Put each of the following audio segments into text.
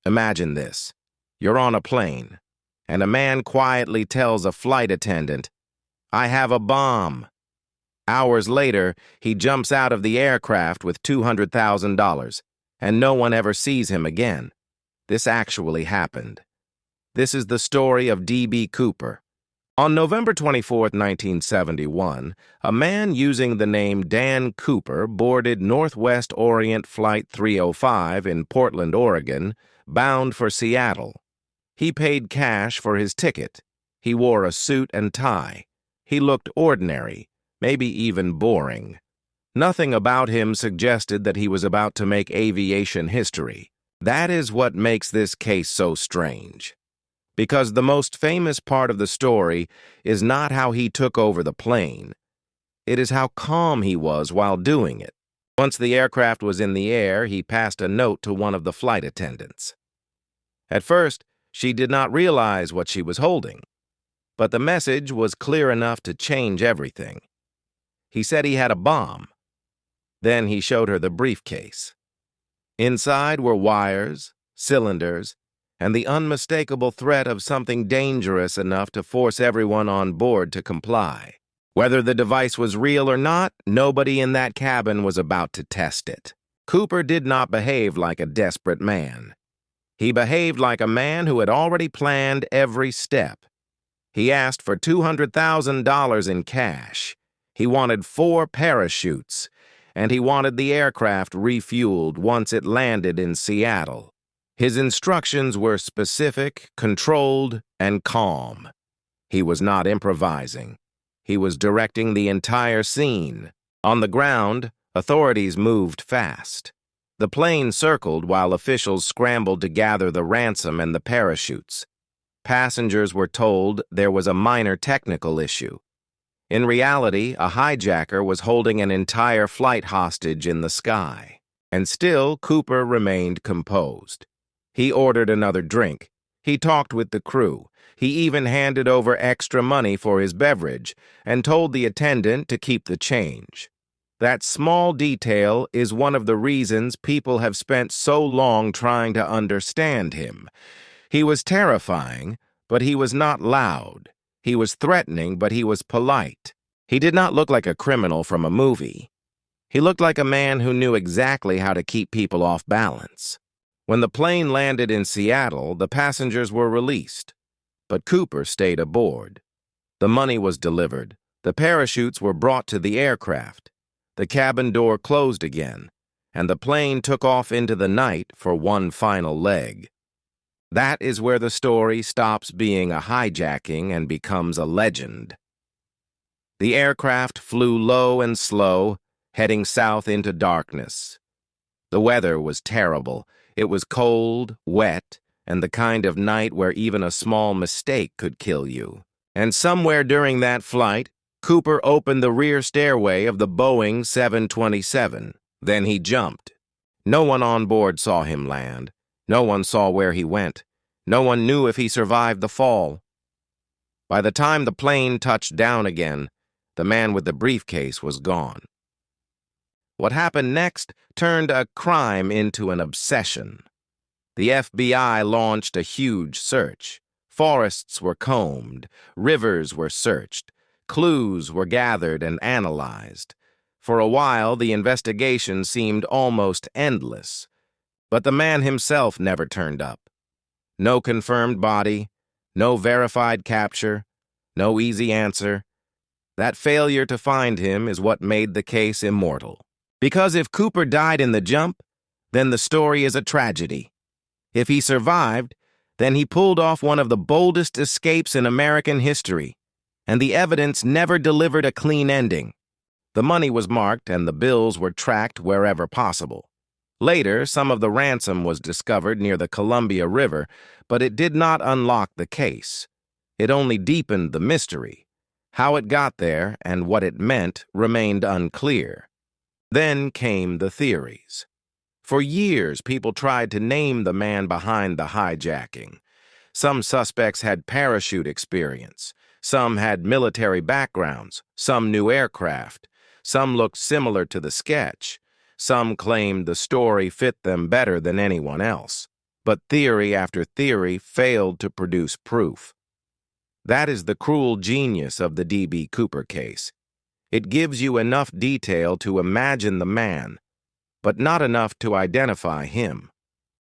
Imagine this. You're on a plane, and a man quietly tells a flight attendant, "I have a bomb." Hours later, he jumps out of the aircraft with $200,000, and no one ever sees him again. This actually happened. This is the story of D.B. Cooper. On November 24, 1971, a man using the name Dan Cooper boarded Northwest Orient Flight 305 in Portland, Oregon, bound for Seattle. He paid cash for his ticket. He wore a suit and tie. He looked ordinary, maybe even boring. Nothing about him suggested that he was about to make aviation history. That is what makes this case so strange. Because the most famous part of the story is not how he took over the plane. It is how calm he was while doing it. Once the aircraft was in the air, he passed a note to one of the flight attendants. At first, she did not realize what she was holding, but the message was clear enough to change everything. He said he had a bomb. Then he showed her the briefcase. Inside were wires, cylinders, and the unmistakable threat of something dangerous enough to force everyone on board to comply. Whether the device was real or not, nobody in that cabin was about to test it. Cooper did not behave like a desperate man. He behaved like a man who had already planned every step. He asked for $200,000 in cash. He wanted 4 parachutes, and he wanted the aircraft refueled once it landed in Seattle. His instructions were specific, controlled, and calm. He was not improvising. He was directing the entire scene. On the ground, authorities moved fast. The plane circled while officials scrambled to gather the ransom and the parachutes. Passengers were told there was a minor technical issue. In reality, a hijacker was holding an entire flight hostage in the sky. And still, Cooper remained composed. He ordered another drink. He talked with the crew. He even handed over extra money for his beverage and told the attendant to keep the change. That small detail is one of the reasons people have spent so long trying to understand him. He was terrifying, but he was not loud. He was threatening, but he was polite. He did not look like a criminal from a movie. He looked like a man who knew exactly how to keep people off balance. When the plane landed in Seattle, the passengers were released, but Cooper stayed aboard. The money was delivered. The parachutes were brought to the aircraft. The cabin door closed again, and the plane took off into the night for one final leg. That is where the story stops being a hijacking and becomes a legend. The aircraft flew low and slow, heading south into darkness. The weather was terrible. It was cold, wet, and the kind of night where even a small mistake could kill you. And somewhere during that flight, Cooper opened the rear stairway of the Boeing 727. Then he jumped. No one on board saw him land. No one saw where he went. No one knew if he survived the fall. By the time the plane touched down again, the man with the briefcase was gone. What happened next turned a crime into an obsession. The FBI launched a huge search. Forests were combed, rivers were searched, clues were gathered and analyzed. For a while, the investigation seemed almost endless. But the man himself never turned up. No confirmed body, no verified capture, no easy answer. That failure to find him is what made the case immortal. Because if Cooper died in the jump, then the story is a tragedy. If he survived, then he pulled off one of the boldest escapes in American history, and the evidence never delivered a clean ending. The money was marked and the bills were tracked wherever possible. Later, some of the ransom was discovered near the Columbia River, but it did not unlock the case. It only deepened the mystery. How it got there and what it meant remained unclear. Then came the theories. For years, people tried to name the man behind the hijacking. Some suspects had parachute experience. Some had military backgrounds. Some knew aircraft. Some looked similar to the sketch. Some claimed the story fit them better than anyone else. but theory after theory failed to produce proof. That is the cruel genius of the D.B. Cooper case. It gives you enough detail to imagine the man, but not enough to identify him.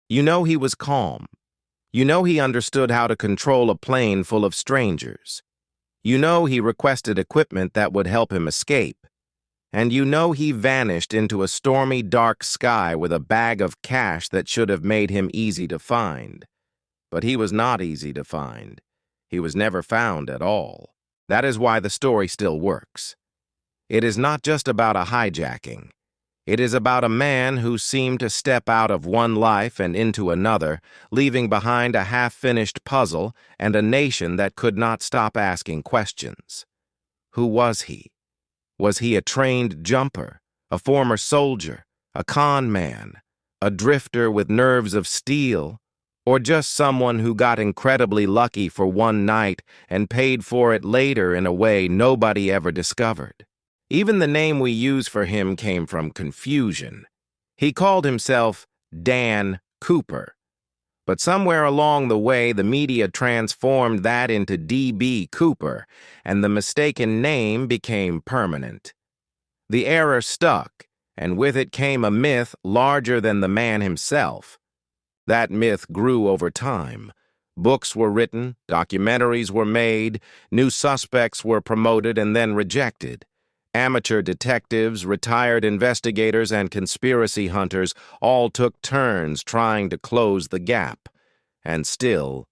You know he was calm. You know he understood how to control a plane full of strangers. You know he requested equipment that would help him escape. And you know he vanished into a stormy, dark sky with a bag of cash that should have made him easy to find. But he was not easy to find. He was never found at all. That is why the story still works. It is not just about a hijacking. It is about a man who seemed to step out of one life and into another, leaving behind a half-finished puzzle and a nation that could not stop asking questions. Who was he? Was he a trained jumper, a former soldier, a con man, a drifter with nerves of steel, or just someone who got incredibly lucky for one night and paid for it later in a way nobody ever discovered? Even the name we use for him came from confusion. He called himself Dan Cooper. But somewhere along the way, the media transformed that into D.B. Cooper, and the mistaken name became permanent. The error stuck, and with it came a myth larger than the man himself. That myth grew over time. Books were written, documentaries were made, new suspects were promoted and then rejected. Amateur detectives, retired investigators, and conspiracy hunters all took turns trying to close the gap. And still,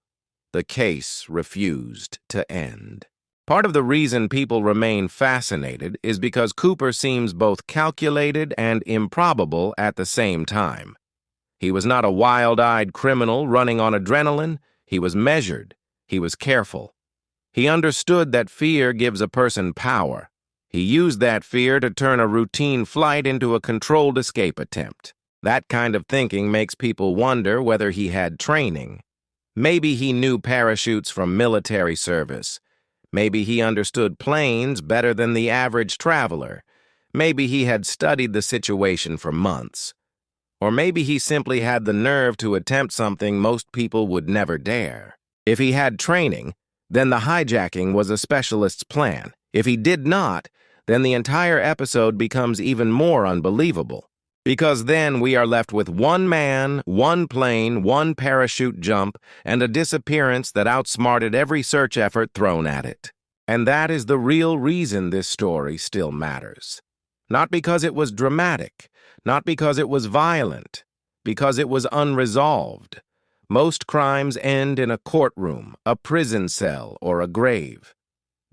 the case refused to end. Part of the reason people remain fascinated is because Cooper seems both calculated and improbable at the same time. He was not a wild-eyed criminal running on adrenaline. He was measured. He was careful. He understood that fear gives a person power. He used that fear to turn a routine flight into a controlled escape attempt. That kind of thinking makes people wonder whether he had training. Maybe he knew parachutes from military service. Maybe he understood planes better than the average traveler. Maybe he had studied the situation for months. Or maybe he simply had the nerve to attempt something most people would never dare. If he had training, then the hijacking was a specialist's plan. If he did not, then the entire episode becomes even more unbelievable. Because then we are left with one man, one plane, one parachute jump, and a disappearance that outsmarted every search effort thrown at it. And that is the real reason this story still matters. Not because it was dramatic, not because it was violent, because it was unresolved. Most crimes end in a courtroom, a prison cell, or a grave.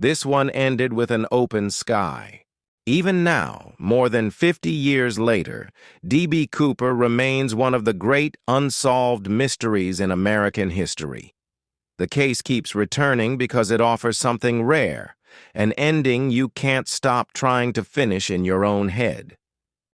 This one ended with an open sky. Even now, more than 50 years later, D.B. Cooper remains one of the great unsolved mysteries in American history. The case keeps returning because it offers something rare, an ending you can't stop trying to finish in your own head.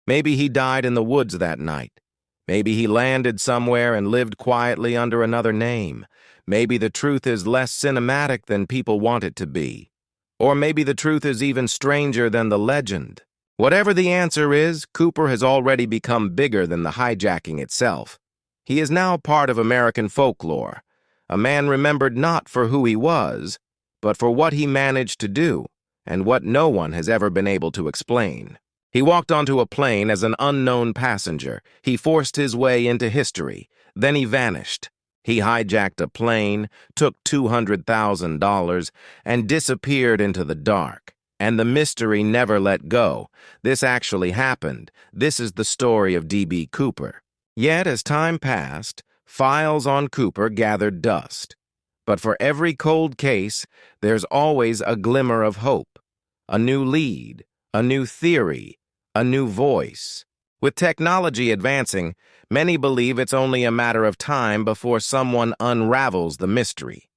Maybe he died in the woods that night. Maybe he landed somewhere and lived quietly under another name. Maybe the truth is less cinematic than people want it to be. Or maybe the truth is even stranger than the legend. Whatever the answer is, Cooper has already become bigger than the hijacking itself. He is now part of American folklore, a man remembered not for who he was, but for what he managed to do, and what no one has ever been able to explain. He walked onto a plane as an unknown passenger. He forced his way into history. Then he vanished. He hijacked a plane, took $200,000, and disappeared into the dark. And the mystery never let go. This actually happened. This is the story of D.B. Cooper. Yet, as time passed, files on Cooper gathered dust. But for every cold case, there's always a glimmer of hope. A new lead, a new theory, a new voice. With technology advancing, many believe it's only a matter of time before someone unravels the mystery.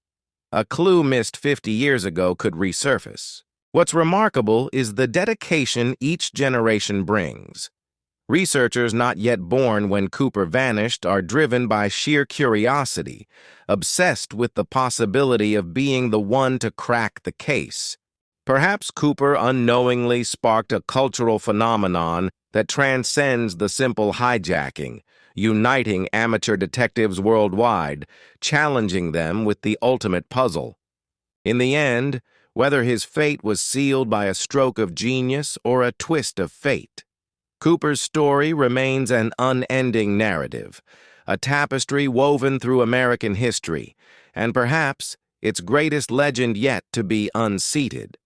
A clue missed 50 years ago could resurface. What's remarkable is the dedication each generation brings. Researchers not yet born when Cooper vanished are driven by sheer curiosity, obsessed with the possibility of being the one to crack the case. Perhaps Cooper unknowingly sparked a cultural phenomenon that transcends the simple hijacking, uniting amateur detectives worldwide, challenging them with the ultimate puzzle. In the end, whether his fate was sealed by a stroke of genius or a twist of fate, Cooper's story remains an unending narrative, a tapestry woven through American history, and perhaps its greatest legend yet to be unseated.